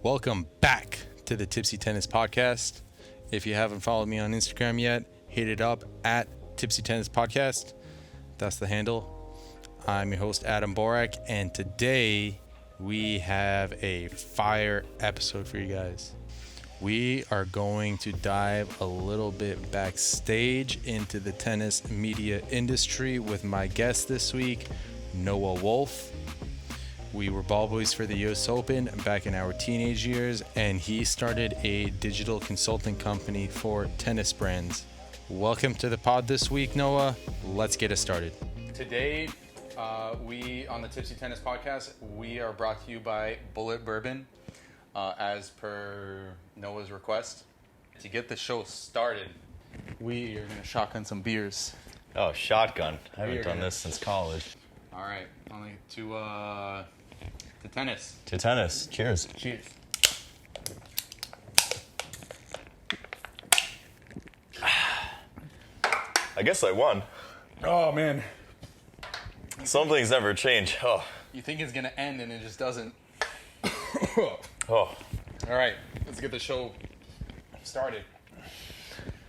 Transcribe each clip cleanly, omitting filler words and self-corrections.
Welcome back to the Tipsy Tennis Podcast. If you haven't followed me on Instagram yet, hit it up at Tipsy Tennis Podcast. That's the handle. I'm your host, Adam Borak, and today we have a fire episode for you guys. We are going to dive a little bit backstage into the tennis media industry with my guest this week, Noah Wolfe. We were Ballboys for the US Open back in our teenage years, and he started a digital consulting company for tennis brands. Welcome to the pod this week, Noah. Let's get it started. Today, we on the Tipsy Tennis Podcast, we are brought to you by Bullet Bourbon, as per Noah's request. To get the show started, we are going to shotgun some beers. Oh, shotgun. I haven't done this since college. All right, only to tennis. To tennis. Cheers. Cheers. I guess I won. Oh, man. Some things never change. Oh. You think it's going to end and it just doesn't. Oh. All right, let's get the show started.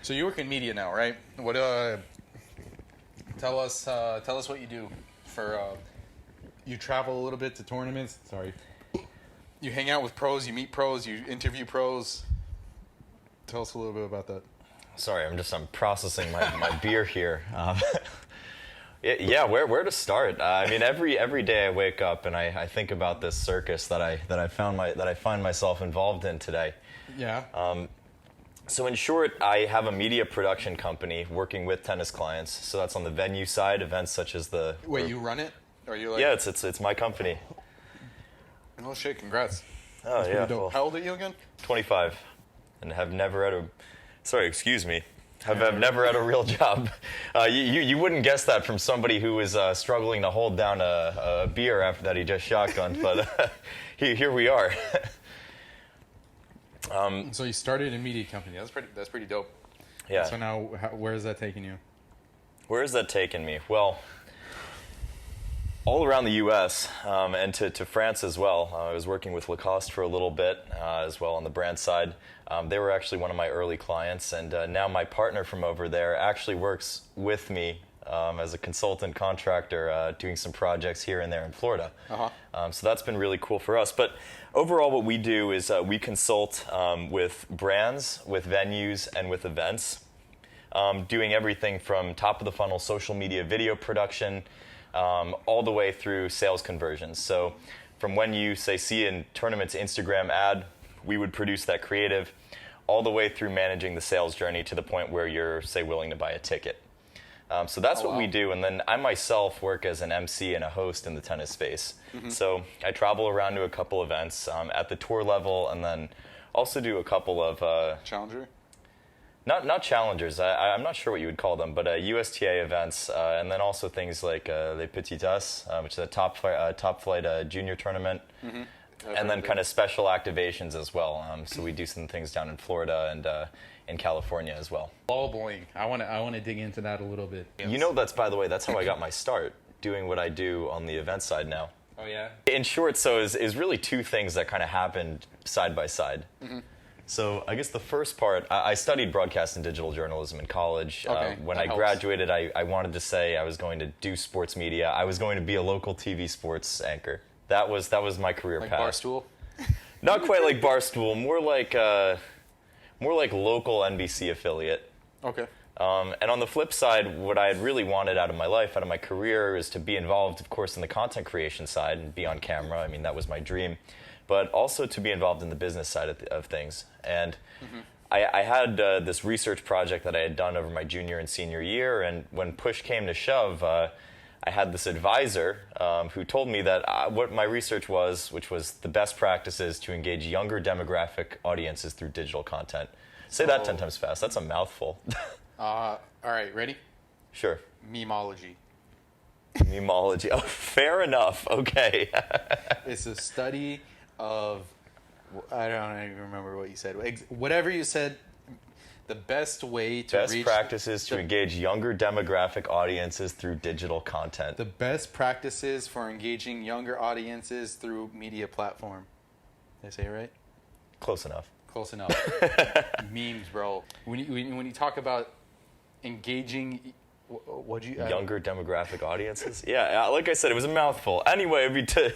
So you work in media now, right? What? Tell us what you do for. You travel a little bit to tournaments. Sorry. You hang out with pros. You meet pros. You interview pros. Tell us a little bit about that. Sorry, I'm processing my beer here. Yeah, where to start? I mean, every day I wake up and I think about this circus that I find myself involved in today. Yeah. So in short, I have a media production company working with tennis clients. So that's on the venue side, events such as the. Wait, you run it? Or are you like? Yeah, it's my company. Oh shit! Congrats. Oh yeah. Well, how old are you again? 25, and have never had a. Sorry, excuse me. Have never had a real job. You wouldn't guess that from somebody who was struggling to hold down a beer after that he just shotgunned, but here we are. So you started a media company. That's pretty dope. Yeah. So now, where is that taking you? Where has that taken me? Well, all around the U.S. And to France as well. I was working with Lacoste for a little bit as well on the brand side. They were actually one of my early clients, and now my partner from over there actually works with me as a consultant contractor doing some projects here and there in Florida. Uh-huh. So that's been really cool for us. But overall what we do is we consult with brands, with venues, and with events, doing everything from top of the funnel social media video production all the way through sales conversions. So from when you, say, see a tournament's Instagram ad, we would produce that creative, all the way through managing the sales journey to the point where you're, say, willing to buy a ticket. So that's what we do. And then I myself work as an MC and a host in the tennis space. Mm-hmm. So I travel around to a couple events at the tour level, and then also do a couple of... Challenger? Not challengers. I'm not sure what you would call them, but USTA events, and then also things like Les Petitas, which is a top flight junior tournament, mm-hmm. And then kind of special activations as well. So we do some things down in Florida and in California as well. Ballboying. I want to dig into that a little bit. Yes. You know, that's how I got my start doing what I do on the event side now. Oh yeah. In short, so is really two things that kind of happened side by side. Mm-hmm. So I guess the first part, I studied broadcast and digital journalism in college. Okay, when I graduated, I wanted to say I was going to do sports media. I was going to be a local TV sports anchor. That was my career path. Like Barstool? Not quite like Barstool. More like local NBC affiliate. Okay. And on the flip side, what I had really wanted out of my life, out of my career, is to be involved, of course, in the content creation side and be on camera. I mean, that was my dream. But also to be involved in the business side of things. And mm-hmm. I had this research project that I had done over my junior and senior year, and when push came to shove, I had this advisor who told me that what my research was, which was the best practices to engage younger demographic audiences through digital content. Say that 10 times fast. That's a mouthful. All right, ready? Sure. Memology. Memology. Oh, fair enough. Okay. It's a study of, I don't even remember what you said. Whatever you said, the best way to best practices to engage younger demographic audiences through digital content. The best practices for engaging younger audiences through media platform. Did I say it right? Close enough. Close enough. Memes, bro. When you talk about engaging, what'd you younger demographic audiences? Yeah, like I said, it was a mouthful. Anyway, I mean, to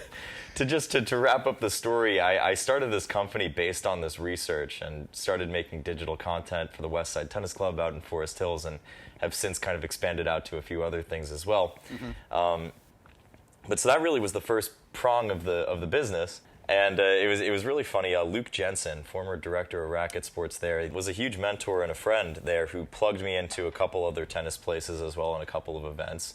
wrap up the story, I started this company based on this research and started making digital content for the West Side Tennis Club out in Forest Hills, and have since kind of expanded out to a few other things as well. But so that really was the first prong of the business. And it was really funny. Luke Jensen, former director of racket sports there, was a huge mentor and a friend there who plugged me into a couple other tennis places as well and a couple of events.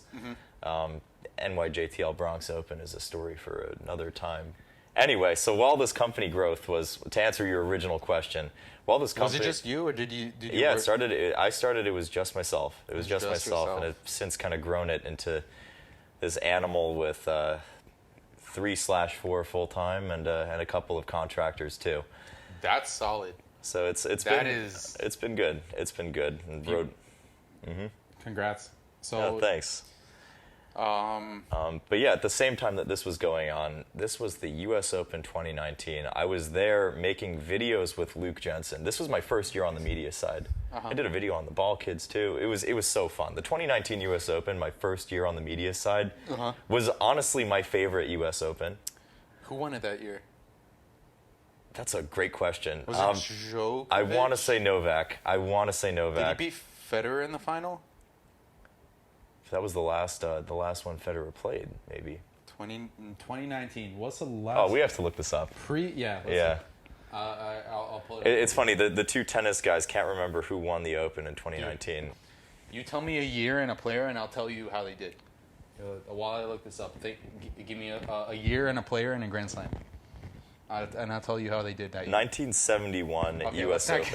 NYJTL Bronx Open is a story for another time. Anyway, so while this company growth was, to answer your original question, while this company... Was it just you, or did you yeah, I started, it was just myself. It was just myself, and I've since kind of grown it into this animal with... 3/4 full time and a couple of contractors too. That's solid. So it's been good. It's been good. And Congrats. So thanks. But yeah, at the same time that this was going on, this was the U.S. Open 2019. I was there making videos with Luke Jensen. This was my first year on the media side. I did a video on the Ball Kids too. It was so fun. The 2019 U.S. Open, my first year on the media side, was honestly my favorite U.S. Open. Who won it that year? That's a great question. Was it Djokovic? I want to say Novak. Did he beat Federer in the final? That was the last one Federer played, maybe. 2019. What's the last? Oh, we have to look this up. Yeah. I'll pull it up. It's funny. The two tennis guys can't remember who won the Open in 2019. Dude, you tell me a year and a player, and I'll tell you how they did. While I look this up, give me a year and a player and a Grand Slam. And I'll tell you how they did that year. 1971 U.S. Open.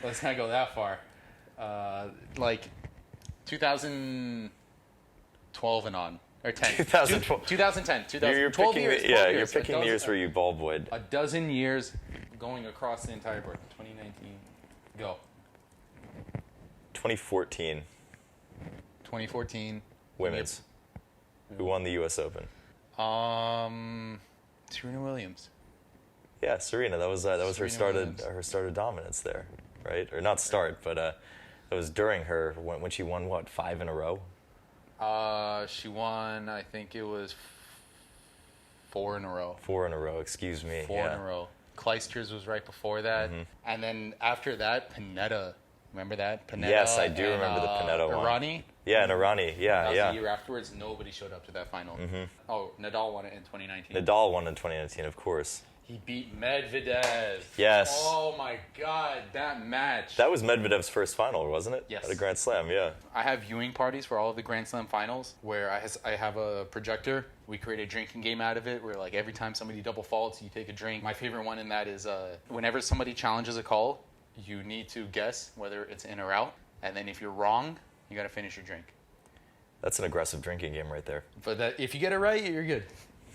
Let's not go that far. Like 2012 and on, or 10. 2012. 2010. You're 12 picking years. you're picking the years where you ballboyed. A dozen years going across the entire board. 2019. Go. 2014. 2014. Women's. Who won the U.S. Open? Serena Williams. Yeah, Serena. That was her started dominance there, right? Or not start, but it was during her when she won 5 in a row. She won. I think it was 4 in a row. 4 in a row. Excuse me. 4 in a row. Clijsters was right before that, and then after that, Panetta. Remember that? Panetta. Yes, I do remember the Panetta one. Irani. Yeah, and Irani. Yeah, that was the year afterwards. Nobody showed up to that final. Oh, Nadal won it in 2019. Nadal won in 2019, of course. He beat Medvedev. Yes. Oh my God, that match. That was Medvedev's first final, wasn't it? Yes. At a Grand Slam, yeah. I have viewing parties for all of the Grand Slam finals where I have a projector. We create a drinking game out of it where like every time somebody double faults, you take a drink. My favorite one in that is whenever somebody challenges a call, you need to guess whether it's in or out. And then if you're wrong, you got to finish your drink. That's an aggressive drinking game right there. But if you get it right, you're good.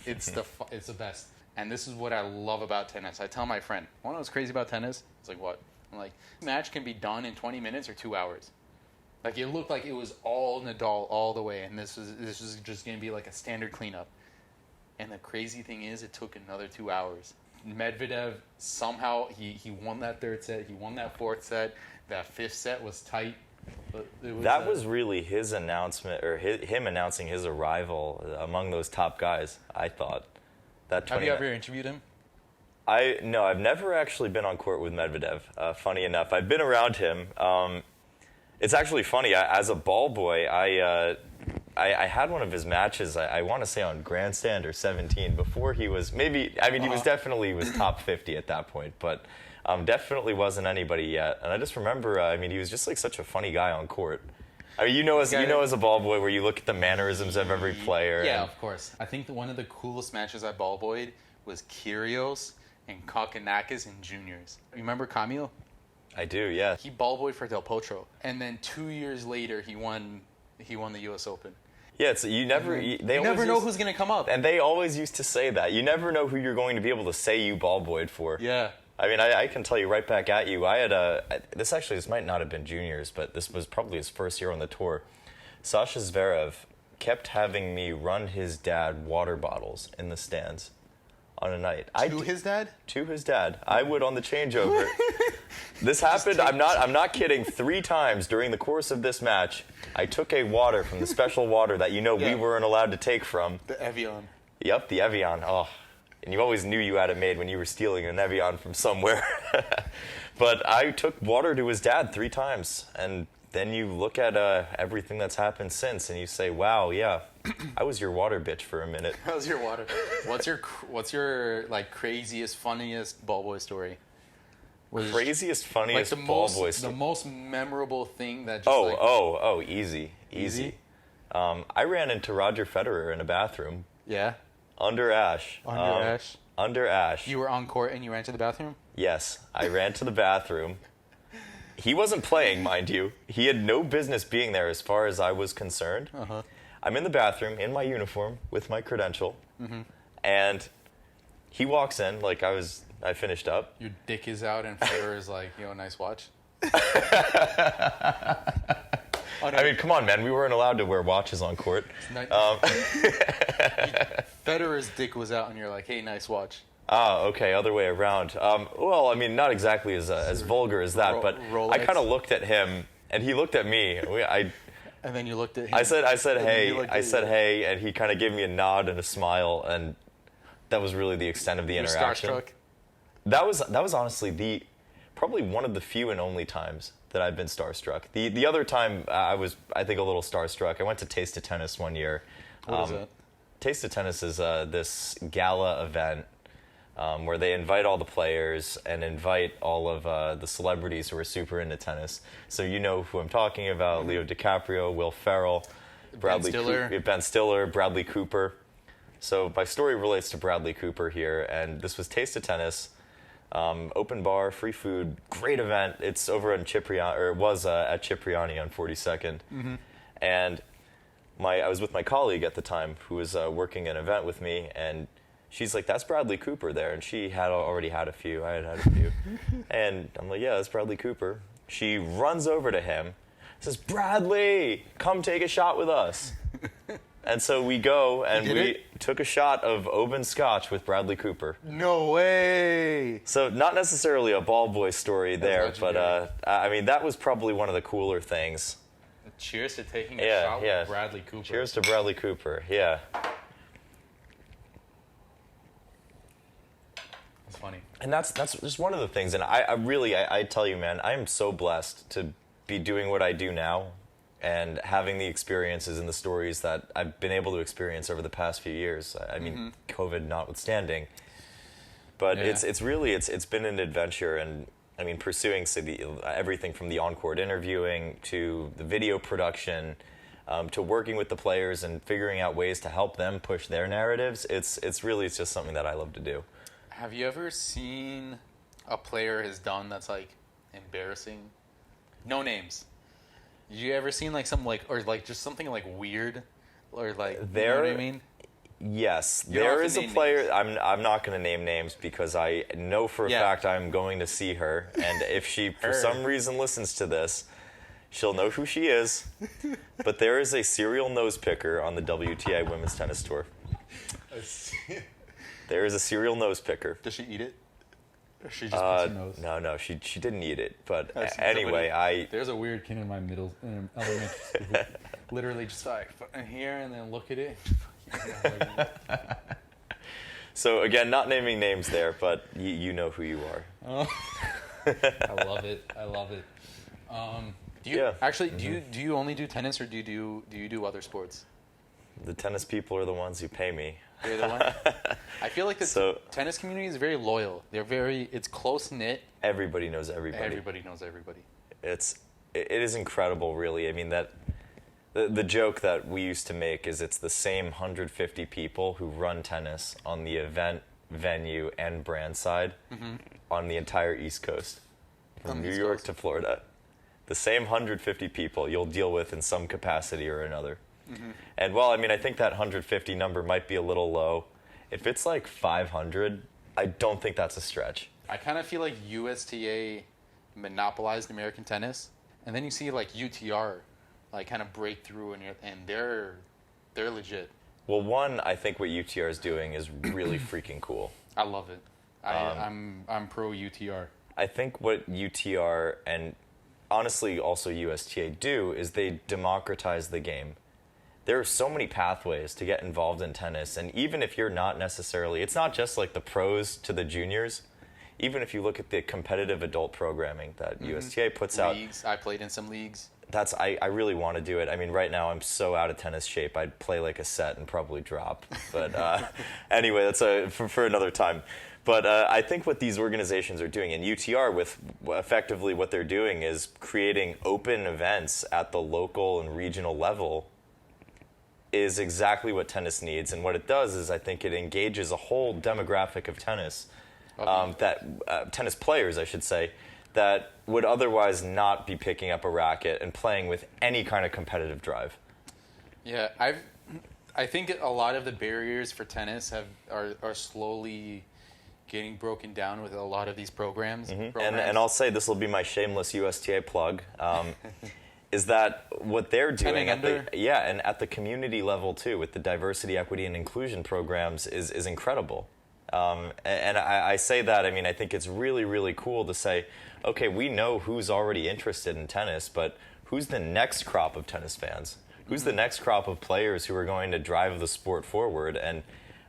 It's the best. And this is what I love about tennis. I tell my friend, "Want to know what's crazy about tennis?" It's like, what? I'm like, this match can be done in 20 minutes or 2 hours. Like, it looked like it was all Nadal all the way, and this was just going to be like a standard cleanup. And the crazy thing is, it took another 2 hours. Medvedev, somehow, he won that third set. He won that fourth set. That fifth set was tight. That was really his announcement, or him announcing his arrival among those top guys, I thought. Have you ever interviewed him? No, I've never actually been on court with Medvedev. Funny enough, I've been around him. It's actually funny. As a ball boy, I had one of his matches. I want to say on Grandstand or 17 before he was maybe. I mean, he was top 50 at that point, but definitely wasn't anybody yet. And I just remember. He was just like such a funny guy on court. I mean, as a ball boy, where you look at the mannerisms of every player. Yeah, of course. I think one of the coolest matches I ball boyed was Kyrgios and Kokkinakis in juniors. Remember Camilo? I do, yeah. He ball boyed for Del Potro, and then 2 years later, he won the U.S. Open. Yeah, it's, you never know who's going to come up. And they always used to say that. You never know who you're going to be able to say you ball boyed for. Yeah. I mean, I can tell you right back at you. I had this might not have been juniors, but this was probably his first year on the tour. Sasha Zverev kept having me run his dad water bottles in the stands on a night. His dad? To his dad. I would on the changeover. This happened, I'm not kidding, 3 times during the course of this match. I took a water from the special water that we weren't allowed to take from. The Evian. Yep, the Evian. Oh, and you always knew you had it made when you were stealing an Evian from somewhere. But I took water to his dad 3 times, and then you look at everything that's happened since, and you say, "Wow, yeah, I was your water bitch for a minute." That was your water. What's your like craziest, funniest Ballboy story? Craziest, funniest like Ballboy story. The most memorable thing that. Just easy. I ran into Roger Federer in a bathroom. Yeah. Under Ash. Under Ash. You were on court and you ran to the bathroom? Yes, I ran to the bathroom. He wasn't playing, mind you. He had no business being there as far as I was concerned. Uh-huh. I'm in the bathroom in my uniform with my credential, and he walks in like I finished up. Your dick is out and Federer is like, yo, nice watch. I mean, come on, man. We weren't allowed to wear watches on court. Federer's dick was out and you're like, hey, nice watch. Ah, okay, other way around. Well, I mean, not exactly as vulgar as that, but Rolex. I kind of looked at him, and he looked at me. And then you looked at him. I said, hey, and he kind of gave me a nod and a smile, and that was really the extent of the interaction. Starstruck? That was honestly probably one of the few and only times that I've been starstruck. The other time I was, I think, a little starstruck. I went to Taste of Tennis one year. What is that? Taste of Tennis is this gala event where they invite all the players and invite all of the celebrities who are super into tennis. So you know who I'm talking about: Leo DiCaprio, Will Ferrell, Ben Stiller, Bradley Cooper. So my story relates to Bradley Cooper here, and this was Taste of Tennis, open bar, free food, great event. It's over in Cipriani, or it was at Cipriani on 42nd, and I was with my colleague at the time who was working an event with me, and she's like, "That's Bradley Cooper there," and she had already had a few. I had a few, and I'm like, "Yeah, that's Bradley Cooper." She runs over to him, says, "Bradley, come take a shot with us." And so we go, and we took a shot of Oban Scotch with Bradley Cooper. No way! So not necessarily a Ballboy story there, but I mean, that was probably one of the cooler things. Cheers to taking a shot with Bradley Cooper. Cheers to Bradley Cooper, yeah. That's funny. And that's just one of the things, and I tell you, man, I am so blessed to be doing what I do now, and having the experiences and the stories that I've been able to experience over the past few years. I mean, COVID notwithstanding, but it's been an adventure, and I mean, pursuing everything from the on-court interviewing to the video production, to working with the players and figuring out ways to help them push their narratives. It's just something that I love to do. Have you ever seen a player has done that's like embarrassing? No names. Did you ever seen like some or just something like weird, or like you know what I mean? Yes, there is a player. I'm not going to name names because I know for a fact I'm going to see her, and if she for some reason listens to this, she'll know who she is. But there is a serial nose picker on the WTA Women's Tennis Tour. There is a serial nose picker. Does she eat it? Or she just puts her nose? No, she didn't eat it. But anyway, there's a weird kid in my elementary school who literally just like here and then look at it. So again, not naming names there, but you know who you are. I love it. Do you only do tennis, or do you do other sports? The tennis people are the ones who pay me. You're the one. I feel like the tennis community is very loyal. It's close knit. Everybody knows everybody. Everybody knows everybody. It is incredible, really. I mean, that the joke that we used to make is it's the same 150 people who run tennis on the event, venue, and brand side on the entire East Coast, from New York to Florida. The same 150 people you'll deal with in some capacity or another. And well, I mean, I think that 150 number might be a little low. If it's like 500, I don't think that's a stretch. I kind of feel like USTA monopolized American tennis, and then you see like UTR like kind of break through, and they're legit. Well, one, I think what UTR is doing is really freaking cool. I love it. I'm pro UTR. I think what UTR and honestly also USTA do is they democratize the game. There are so many pathways to get involved in tennis, and even if you're not necessarily, it's not just like the pros to the juniors. Even if you look at the competitive adult programming that USTA puts out. Leagues. I played in some leagues. I really want to do it. I mean, right now I'm so out of tennis shape. I'd play like a set and probably drop. But anyway, that's for another time. But I think what these organizations are doing, and UTR, with effectively what they're doing is creating open events at the local and regional level, is exactly what tennis needs. And what it does is I think it engages a whole demographic of tennis, tennis players, I should say, that would otherwise not be picking up a racket and playing with any kind of competitive drive. Yeah, I think a lot of the barriers for tennis are slowly getting broken down with a lot of these programs. And I'll say, this will be my shameless USTA plug, is that what they're doing and at the community level too, with the diversity, equity, and inclusion programs is incredible. And I say that, I mean, I think it's really, really cool to say, okay, we know who's already interested in tennis, but who's the next crop of tennis fans? Who's the next crop of players who are going to drive the sport forward? And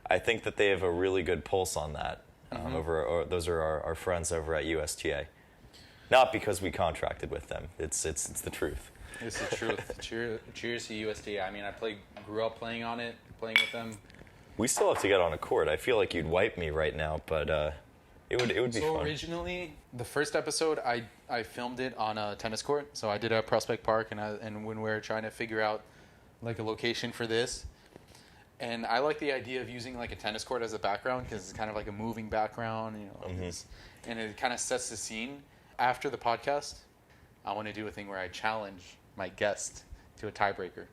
I think that they have a really good pulse on that. Those are our friends over at USTA. Not because we contracted with them. It's the truth. It's the truth. Cheers to USTA. I mean, grew up playing with them. We still have to get on a court. I feel like you'd wipe me right now, but it would be fun. So originally, the first episode, I filmed it on a tennis court. So I did it at Prospect Park, and when we were trying to figure out like a location for this, and I like the idea of using like a tennis court as a background because it's kind of like a moving background, you know, and it kind of sets the scene. After the podcast, I want to do a thing where I challenge my guest to a tiebreaker.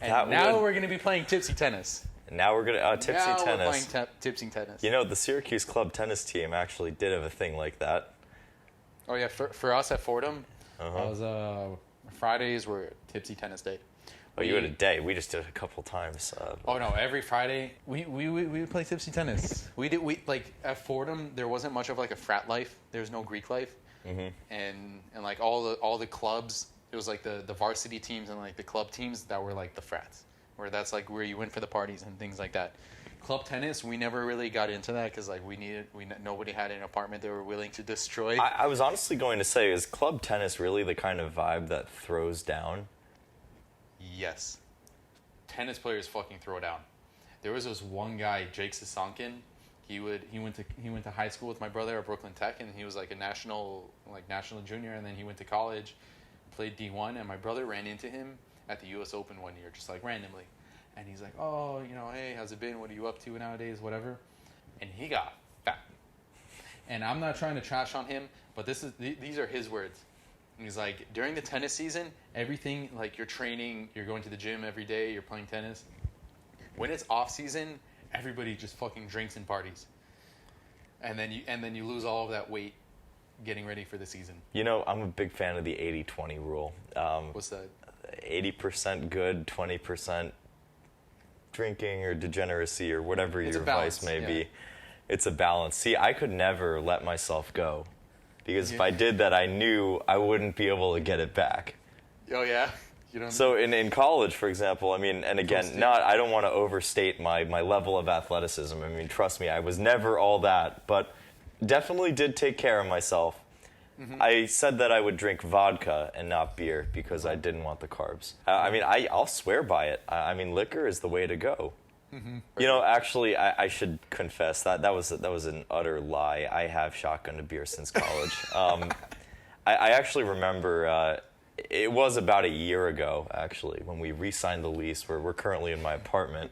And we're going to be playing tipsy tennis. Now we're going to tipsy tennis. We're playing tipsy tennis. You know, the Syracuse club tennis team actually did have a thing like that. Oh yeah, for us at Fordham, Fridays were tipsy tennis day. Oh, you had a day. We just did it a couple times. Oh no, every Friday we would play tipsy tennis. We like at Fordham there wasn't much of like a frat life. There was no Greek life, and like all the clubs. It was like the varsity teams and like the club teams that were like the frats, where that's like where you went for the parties and things like that. Club tennis, we never really got into that because like nobody had an apartment they were willing to destroy. I was honestly going to say, is club tennis really the kind of vibe that throws down? Yes. Tennis players fucking throw down. There was this one guy, Jake Sisonkin. He went to high school with my brother at Brooklyn Tech, and he was like a national junior, and then he went to college, played D1, and my brother ran into him at the US Open one year, just like randomly. And he's like, oh, you know, hey, how's it been? What are you up to nowadays? Whatever. And he got fat. And I'm not trying to trash on him, but these are his words. And he's like, during the tennis season, everything, like you're training, you're going to the gym every day, you're playing tennis. When it's off season, everybody just fucking drinks and parties. And then you lose all of that weight getting ready for the season. You know, I'm a big fan of the 80-20 rule. What's that? 80% good, 20% drinking or degeneracy or whatever your vice may be. It's a balance. See, I could never let myself go. Because if I did that, I knew I wouldn't be able to get it back. Oh, yeah? So in college, for example, I mean, and again, I don't want to overstate my level of athleticism. I mean, trust me, I was never all that, but definitely did take care of myself. I said that I would drink vodka and not beer because I didn't want the carbs. I mean, I'll swear by it. I mean, liquor is the way to go. You know, actually, I should confess that was an utter lie. I have shotgunned a beer since college. I actually remember it was about a year ago, actually, when we re-signed the lease. We're currently in my apartment.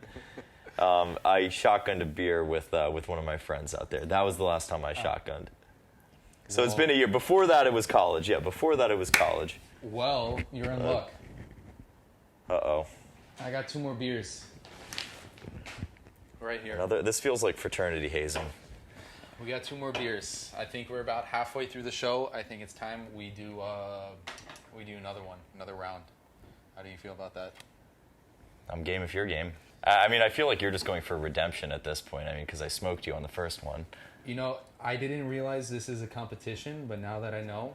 I shotgunned a beer with one of my friends out there. That was the last time I shotgunned. So it's been a year. Before that, it was college. Yeah, before that, it was college. Well, you're in luck. Uh-oh. I got 2 more beers. Right here. This feels like fraternity hazing. We got 2 more beers. I think we're about halfway through the show. I think it's time we do another round. How do you feel about that? I'm game if you're game. I mean, I feel like you're just going for redemption at this point. I mean, because I smoked you on the first one. You know, I didn't realize this is a competition, but now that I know.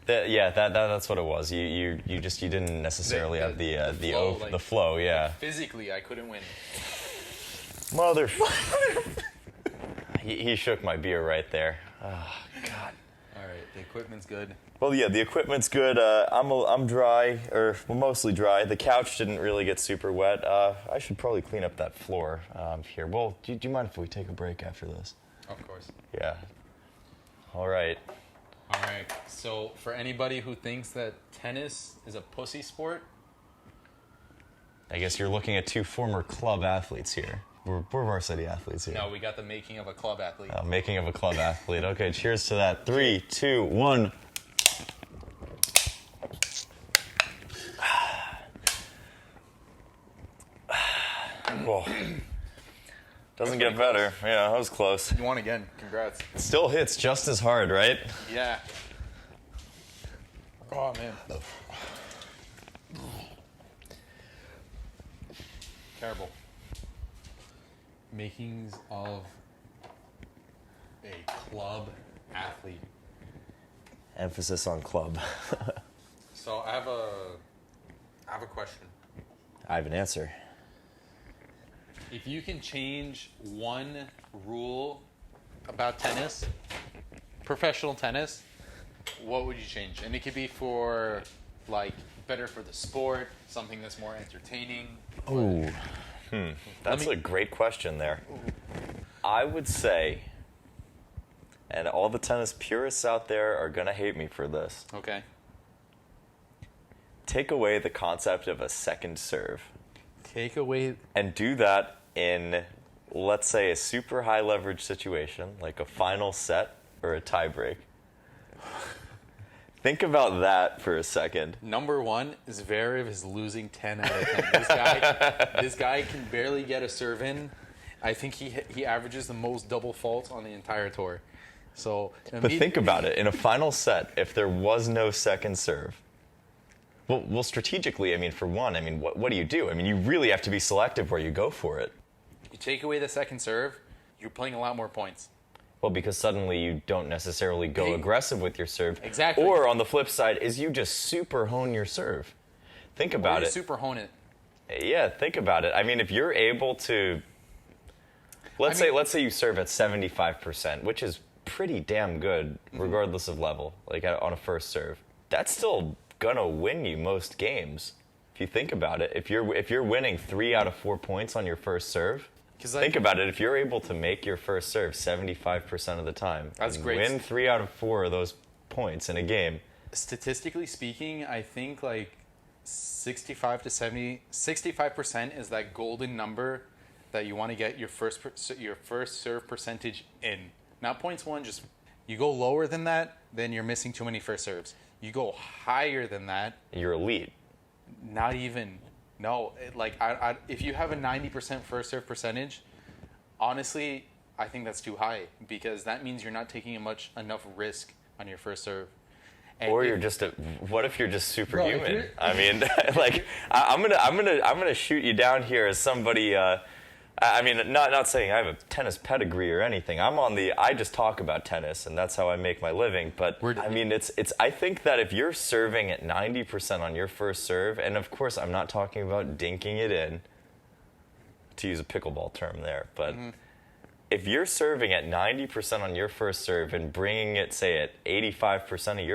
That's what it was. You didn't necessarily have the flow. Yeah. Physically, I couldn't win. Mother. he shook my beer right there. Oh God. All right, the equipment's good. Well, yeah, the equipment's good. I'm dry, or mostly dry. The couch didn't really get super wet. I should probably clean up that floor here. Well, do you mind if we take a break after this? Of course. Yeah. All right. All right. So, for anybody who thinks that tennis is a pussy sport, I guess you're looking at two former club athletes here. We're varsity athletes here. No, we got the making of a club athlete. Making of a club athlete. Okay, cheers to that. 3, 2, 1. Whoa. Doesn't get better. Yeah, that was close. You won again. Congrats. Still hits just as hard, right? Yeah. Oh, man. Terrible. Makings of a club athlete. Emphasis on club. So I have a question. I have an answer. If you can change one rule about tennis, professional tennis, what would you change? And it could be for, like, better for the sport, something that's more entertaining. Oh, that's a great question there. I would say, and all the tennis purists out there are going to hate me for this. Okay. Take away the concept of a second serve. Take away... And do that in, let's say, a super high leverage situation, like a final set or a tiebreak. Think about that for a second. Number one, Zverev is losing 10 out of 10. This guy can barely get a serve in. I think he averages the most double faults on the entire tour. So, but think about it. In a final set, if there was no second serve, well, strategically, I mean, for one, I mean, what do you do? I mean, you really have to be selective where you go for it. You take away the second serve, you're playing a lot more points. Well, because suddenly you don't necessarily go aggressive with your serve. Exactly. Or on the flip side, is you just super hone your serve. Think about it. Super hone it. Yeah, think about it. I mean, if you're able to, let's say you serve at 75%, which is pretty damn good, regardless of level, like on a first serve. That's still gonna win you most games. If you think about it, if you're winning 3 out of 4 points on your first serve, think about it. If you're able to make your first serve 75% of the time, that's great. Win 3 out of 4 of those points in a game. Statistically speaking, I think like 65% is that golden number that you want to get your first serve percentage in. Not points won, just you go lower than that, then you're missing too many first serves. You go higher than that, you're elite. Not even. No, if you have a 90% first serve percentage, honestly, I think that's too high because that means you're not taking enough risk on your first serve. And or you're just what if you're just superhuman? I mean, like I'm gonna shoot you down here as somebody. I mean, not saying I have a tennis pedigree or anything. I just talk about tennis, and that's how I make my living. But I mean, I think that if you're serving at 90% on your first serve, and of course, I'm not talking about dinking it in, to use a pickleball term there, but if you're serving at 90% on your first serve and bringing it, say, at 85% of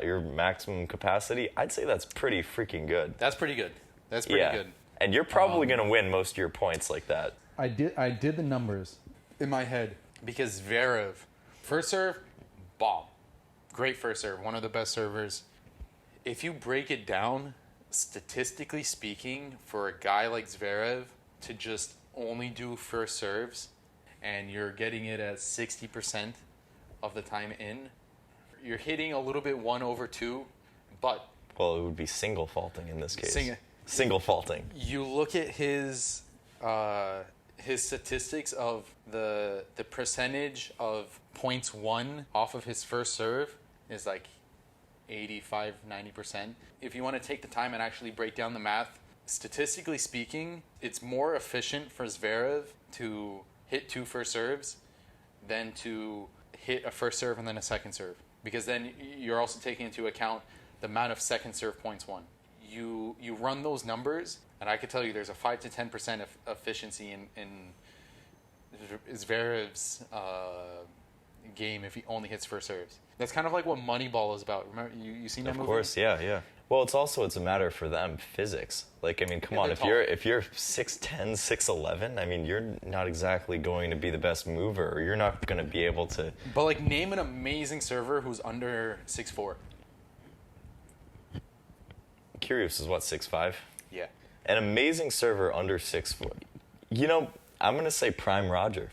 your maximum capacity, I'd say that's pretty freaking good. That's pretty good. That's pretty good. And you're probably going to win most of your points like that. I did the numbers in my head because Zverev, first serve, bomb. Great first serve, one of the best servers. If you break it down, statistically speaking, for a guy like Zverev to just only do first serves and you're getting it at 60% of the time in, you're hitting a little bit 1/2, but... Well, it would be single faulting in this case. Single faulting. You look at his statistics of the percentage of points won off of his first serve is like 85, 90%. If you want to take the time and actually break down the math, statistically speaking, it's more efficient for Zverev to hit 2 first serves than to hit a first serve and then a second serve. Because then you're also taking into account the amount of second serve points won. You run those numbers, and I could tell you there's a 5 to 10% efficiency in Zverev's game if he only hits first serves. That's kind of like what Moneyball is about. Remember, you seen that movie? Of course, yeah. Well, it's a matter for them physics. Like, I mean, come on, if you're 6'10", 6'11", I mean, you're not exactly going to be the best mover, or you're not going to be able to. But like, name an amazing server who's under 6'4". Kyrgios is what, 6'5"? Yeah. An amazing server under 6'4". You know, I'm going to say Prime Roger.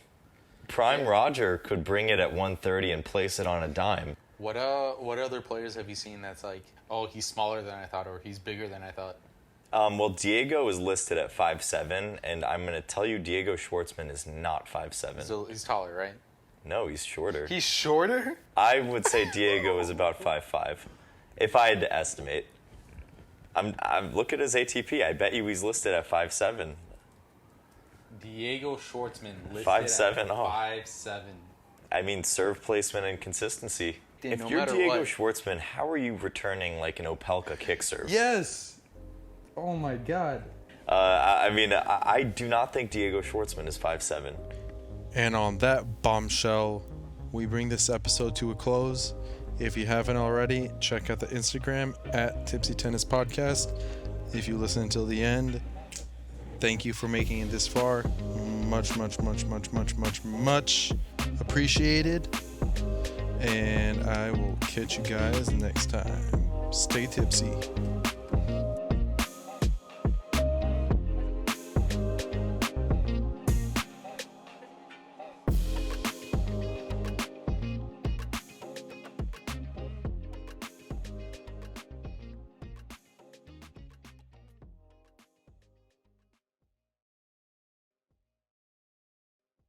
Roger could bring it at 130 and place it on a dime. What other players have you seen that's like, oh, he's smaller than I thought, or he's bigger than I thought? Well, Diego is listed at 5'7", and I'm going to tell you Diego Schwartzman is not 5'7". So he's taller, right? No, he's shorter. He's shorter? I would say Diego is about 5'5", if I had to estimate. I'm look at his ATP. I bet you he's listed at 5'7". Diego Schwartzman listed 5'7", at 5'7". I mean, serve placement and consistency. If no you're matter Diego what. Schwartzman, how are you returning like an Opelka kick serve? Yes. Oh my God. I mean, I do not think Diego Schwartzman is 5'7". And on that bombshell, we bring this episode to a close. If you haven't already, check out the Instagram at Tipsy Tennis Podcast. If you listen until the end, thank you for making it this far. Much appreciated. And I will catch you guys next time. Stay tipsy.